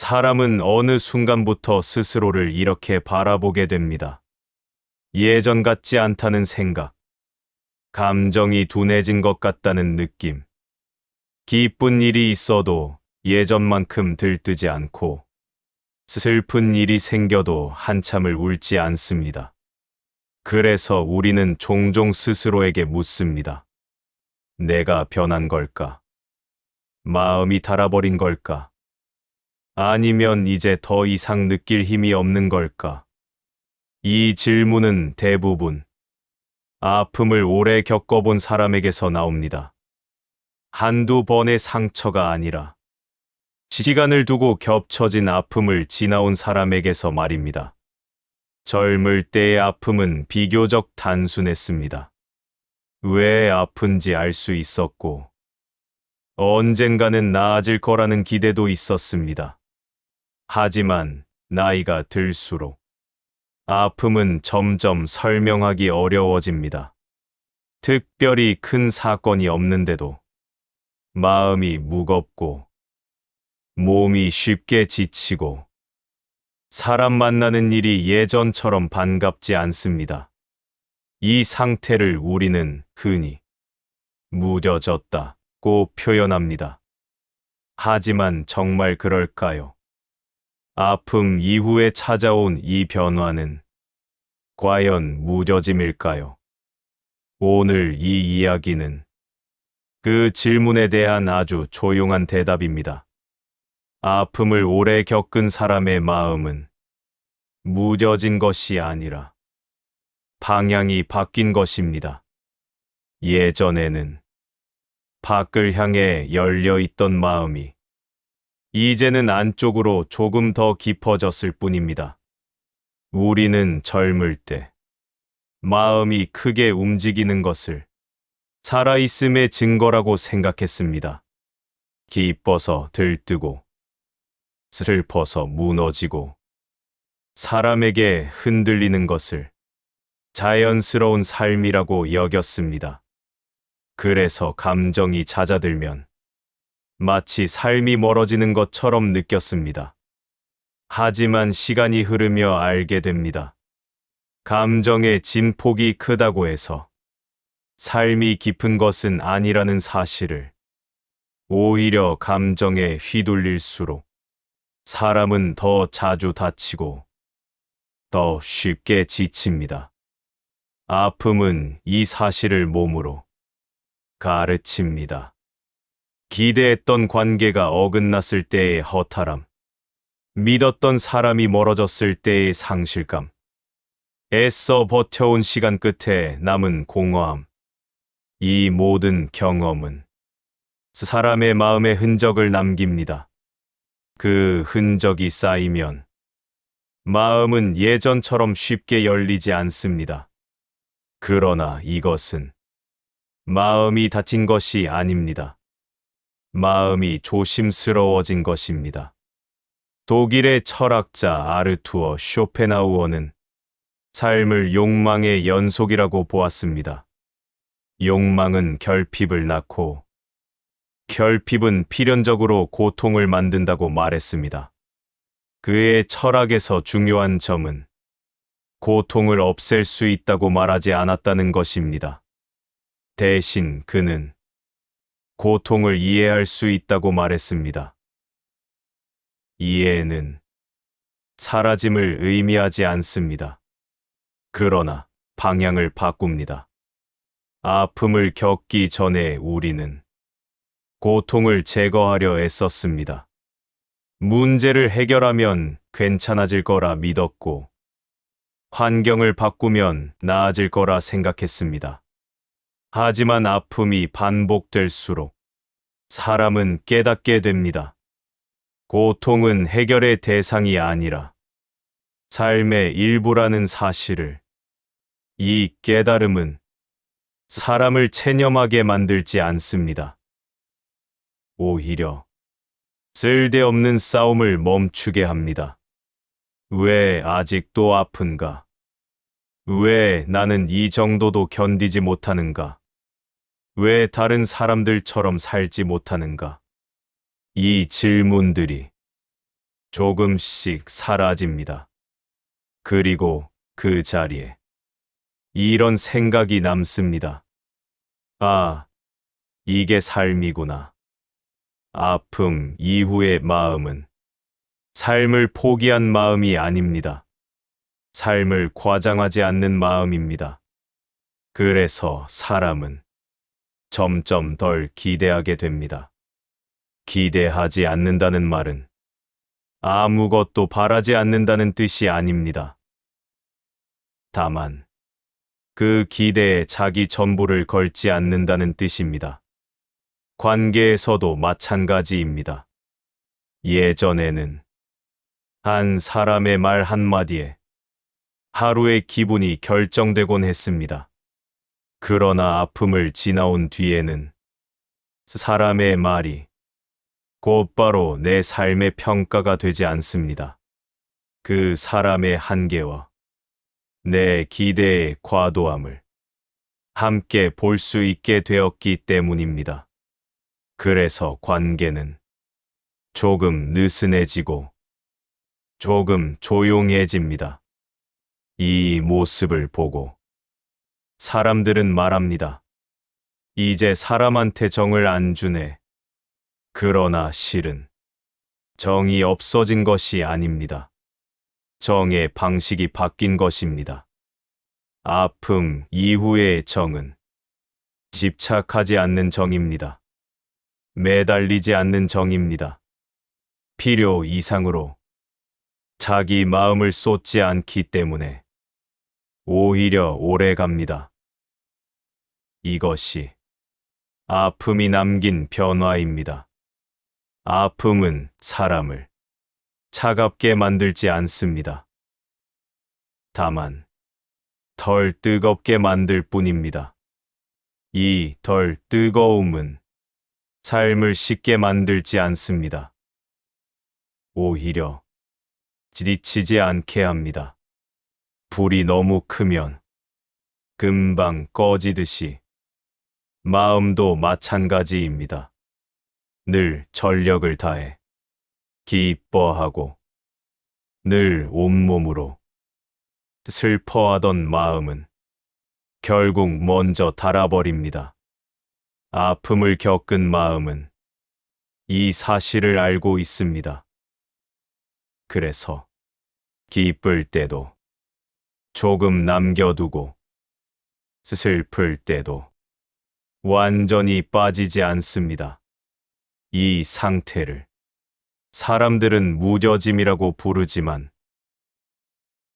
사람은 어느 순간부터 스스로를 이렇게 바라보게 됩니다. 예전 같지 않다는 생각, 감정이 둔해진 것 같다는 느낌, 기쁜 일이 있어도 예전만큼 들뜨지 않고 슬픈 일이 생겨도 한참을 울지 않습니다. 그래서 우리는 종종 스스로에게 묻습니다. 내가 변한 걸까? 마음이 닳아버린 걸까? 아니면 이제 더 이상 느낄 힘이 없는 걸까? 이 질문은 대부분 아픔을 오래 겪어본 사람에게서 나옵니다. 한두 번의 상처가 아니라 시간을 두고 겹쳐진 아픔을 지나온 사람에게서 말입니다. 젊을 때의 아픔은 비교적 단순했습니다. 왜 아픈지 알 수 있었고, 언젠가는 나아질 거라는 기대도 있었습니다. 하지만 나이가 들수록 아픔은 점점 설명하기 어려워집니다. 특별히 큰 사건이 없는데도 마음이 무겁고 몸이 쉽게 지치고 사람 만나는 일이 예전처럼 반갑지 않습니다. 이 상태를 우리는 흔히 무뎌졌다고 표현합니다. 하지만 정말 그럴까요? 아픔 이후에 찾아온 이 변화는 과연 무뎌짐일까요? 오늘 이 이야기는 그 질문에 대한 아주 조용한 대답입니다. 아픔을 오래 겪은 사람의 마음은 무뎌진 것이 아니라 방향이 바뀐 것입니다. 예전에는 밖을 향해 열려 있던 마음이 이제는 안쪽으로 조금 더 깊어졌을 뿐입니다. 우리는 젊을 때 마음이 크게 움직이는 것을 살아있음의 증거라고 생각했습니다. 기뻐서 들뜨고 슬퍼서 무너지고 사람에게 흔들리는 것을 자연스러운 삶이라고 여겼습니다. 그래서 감정이 잦아들면 마치 삶이 멀어지는 것처럼 느꼈습니다. 하지만 시간이 흐르며 알게 됩니다. 감정의 진폭이 크다고 해서 삶이 깊은 것은 아니라는 사실을. 오히려 감정에 휘둘릴수록 사람은 더 자주 다치고 더 쉽게 지칩니다. 아픔은 이 사실을 몸으로 가르칩니다. 기대했던 관계가 어긋났을 때의 허탈함, 믿었던 사람이 멀어졌을 때의 상실감, 애써 버텨온 시간 끝에 남은 공허함, 이 모든 경험은 사람의 마음에 흔적을 남깁니다. 그 흔적이 쌓이면 마음은 예전처럼 쉽게 열리지 않습니다. 그러나 이것은 마음이 다친 것이 아닙니다. 마음이 조심스러워진 것입니다. 독일의 철학자 아르투어 쇼펜하우어는 삶을 욕망의 연속이라고 보았습니다. 욕망은 결핍을 낳고 결핍은 필연적으로 고통을 만든다고 말했습니다. 그의 철학에서 중요한 점은 고통을 없앨 수 있다고 말하지 않았다는 것입니다. 대신 그는 고통을 이해할 수 있다고 말했습니다. 이해는 사라짐을 의미하지 않습니다. 그러나 방향을 바꿉니다. 아픔을 겪기 전에 우리는 고통을 제거하려 애썼습니다. 문제를 해결하면 괜찮아질 거라 믿었고, 환경을 바꾸면 나아질 거라 생각했습니다. 하지만 아픔이 반복될수록 사람은 깨닫게 됩니다. 고통은 해결의 대상이 아니라 삶의 일부라는 사실을. 이 깨달음은 사람을 체념하게 만들지 않습니다. 오히려 쓸데없는 싸움을 멈추게 합니다. 왜 아직도 아픈가? 왜 나는 이 정도도 견디지 못하는가? 왜 다른 사람들처럼 살지 못하는가? 이 질문들이 조금씩 사라집니다. 그리고 그 자리에 이런 생각이 남습니다. 아, 이게 삶이구나. 아픔 이후의 마음은 삶을 포기한 마음이 아닙니다. 삶을 과장하지 않는 마음입니다. 그래서 사람은 점점 덜 기대하게 됩니다. 기대하지 않는다는 말은 아무것도 바라지 않는다는 뜻이 아닙니다. 다만 그 기대에 자기 전부를 걸지 않는다는 뜻입니다. 관계에서도 마찬가지입니다. 예전에는 한 사람의 말 한마디에 하루의 기분이 결정되곤 했습니다. 그러나 아픔을 지나온 뒤에는 사람의 말이 곧바로 내 삶의 평가가 되지 않습니다. 그 사람의 한계와 내 기대의 과도함을 함께 볼 수 있게 되었기 때문입니다. 그래서 관계는 조금 느슨해지고 조금 조용해집니다. 이 모습을 보고 사람들은 말합니다. 이제 사람한테 정을 안 주네. 그러나 실은 정이 없어진 것이 아닙니다. 정의 방식이 바뀐 것입니다. 아픔 이후의 정은 집착하지 않는 정입니다. 매달리지 않는 정입니다. 필요 이상으로 자기 마음을 쏟지 않기 때문에 오히려 오래 갑니다. 이것이 아픔이 남긴 변화입니다. 아픔은 사람을 차갑게 만들지 않습니다. 다만 덜 뜨겁게 만들 뿐입니다. 이 덜 뜨거움은 삶을 쉽게 만들지 않습니다. 오히려 지치지 않게 합니다. 불이 너무 크면 금방 꺼지듯이 마음도 마찬가지입니다. 늘 전력을 다해 기뻐하고 늘 온몸으로 슬퍼하던 마음은 결국 먼저 닳아버립니다. 아픔을 겪은 마음은 이 사실을 알고 있습니다. 그래서 기쁠 때도 조금 남겨두고 슬플 때도 완전히 빠지지 않습니다. 이 상태를 사람들은 무뎌짐이라고 부르지만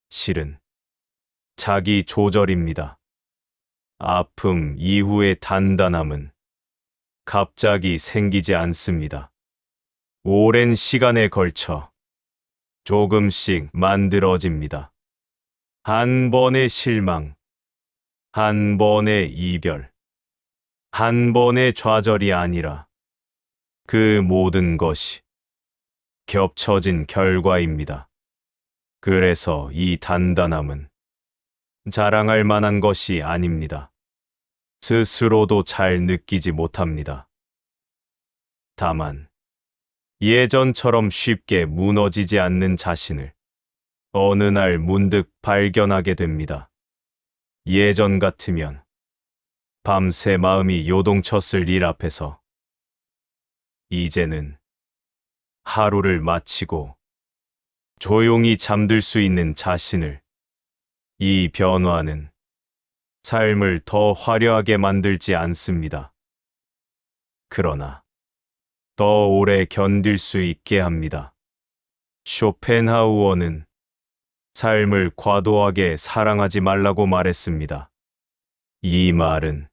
실은 자기 조절입니다. 아픔 이후의 단단함은 갑자기 생기지 않습니다. 오랜 시간에 걸쳐 조금씩 만들어집니다. 한 번의 실망, 한 번의 이별, 한 번의 좌절이 아니라 그 모든 것이 겹쳐진 결과입니다. 그래서 이 단단함은 자랑할 만한 것이 아닙니다. 스스로도 잘 느끼지 못합니다. 다만 예전처럼 쉽게 무너지지 않는 자신을 어느 날 문득 발견하게 됩니다. 예전 같으면 밤새 마음이 요동쳤을 일 앞에서 이제는 하루를 마치고 조용히 잠들 수 있는 자신을, 이 변화는 삶을 더 화려하게 만들지 않습니다. 그러나 더 오래 견딜 수 있게 합니다. 쇼펜하우어는 삶을 과도하게 사랑하지 말라고 말했습니다. 이 말은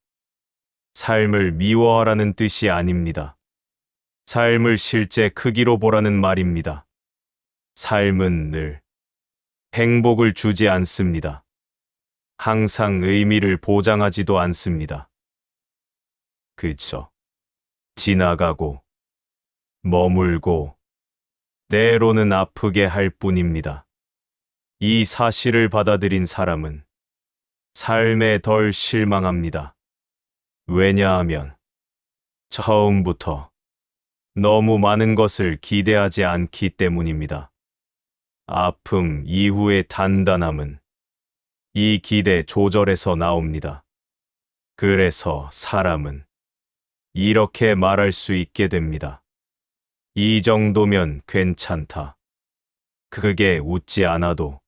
삶을 미워하라는 뜻이 아닙니다. 삶을 실제 크기로 보라는 말입니다. 삶은 늘 행복을 주지 않습니다. 항상 의미를 보장하지도 않습니다. 그저 지나가고 머물고 때로는 아프게 할 뿐입니다. 이 사실을 받아들인 사람은 삶에 덜 실망합니다. 왜냐하면 처음부터 너무 많은 것을 기대하지 않기 때문입니다. 아픔 이후의 단단함은 이 기대 조절에서 나옵니다. 그래서 사람은 이렇게 말할 수 있게 됩니다. 이 정도면 괜찮다. 그게 웃지 않아도,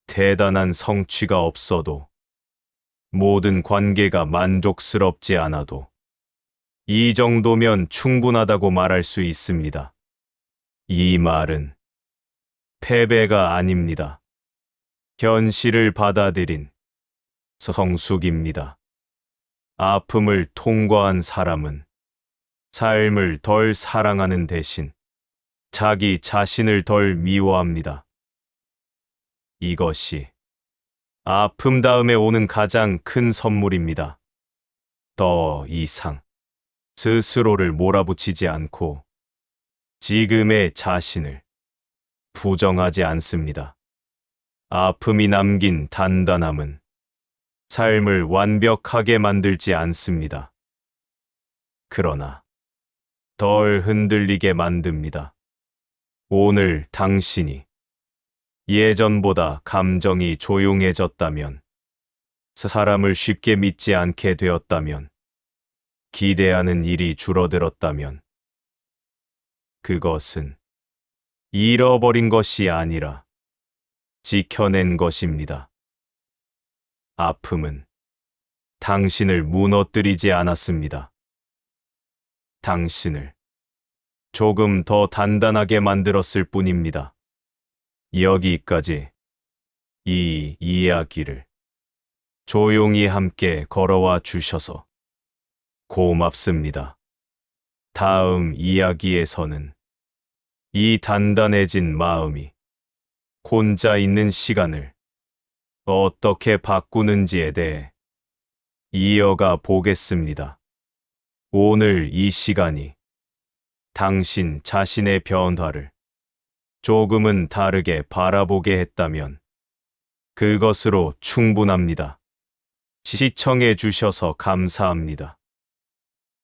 대단한 성취가 없어도, 모든 관계가 만족스럽지 않아도, 이 정도면 충분하다고 말할 수 있습니다. 이 말은 패배가 아닙니다. 현실을 받아들인 성숙입니다. 아픔을 통과한 사람은 삶을 덜 사랑하는 대신 자기 자신을 덜 미워합니다. 이것이 아픔 다음에 오는 가장 큰 선물입니다. 더 이상 스스로를 몰아붙이지 않고 지금의 자신을 부정하지 않습니다. 아픔이 남긴 단단함은 삶을 완벽하게 만들지 않습니다. 그러나 덜 흔들리게 만듭니다. 오늘 당신이 예전보다 감정이 조용해졌다면, 사람을 쉽게 믿지 않게 되었다면, 기대하는 일이 줄어들었다면, 그것은 잃어버린 것이 아니라 지켜낸 것입니다. 아픔은 당신을 무너뜨리지 않았습니다. 당신을 조금 더 단단하게 만들었을 뿐입니다. 여기까지 이 이야기를 조용히 함께 걸어와 주셔서 고맙습니다. 다음 이야기에서는 이 단단해진 마음이 혼자 있는 시간을 어떻게 바꾸는지에 대해 이어가 보겠습니다. 오늘 이 시간이 당신 자신의 변화를 조금은 다르게 바라보게 했다면 그것으로 충분합니다. 시청해 주셔서 감사합니다.